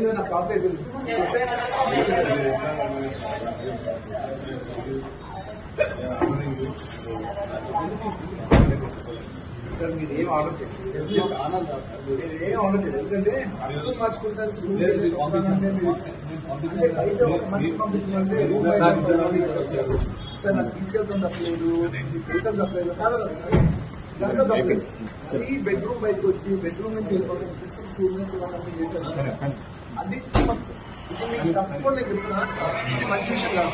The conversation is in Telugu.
నా కాఫీ సార్ మీరు ఏం ఆర్డర్ చేస్తారు ఏం ఆర్డర్ చేయలేదు ఎందుకంటే అర్థం మార్చుకుంటారు బయట ఒక మనిషి పంపించమంటే సార్ నాకు తీసుకెళ్తాం తప్పలేదు ఫోటోలు తప్పలేదు కాదు దాంట్లో తప్పలేదు అది బెడ్రూమ్ బయటకు వచ్చి బెడ్రూమ్ నుంచి వెళ్ళిపోవడం స్కూల్ నుంచి వాళ్ళని చేశారు అది ఇప్పుడు మీకు తప్పకుండా నేను చెప్తున్నా ఇది మంచి విషయం కాదు.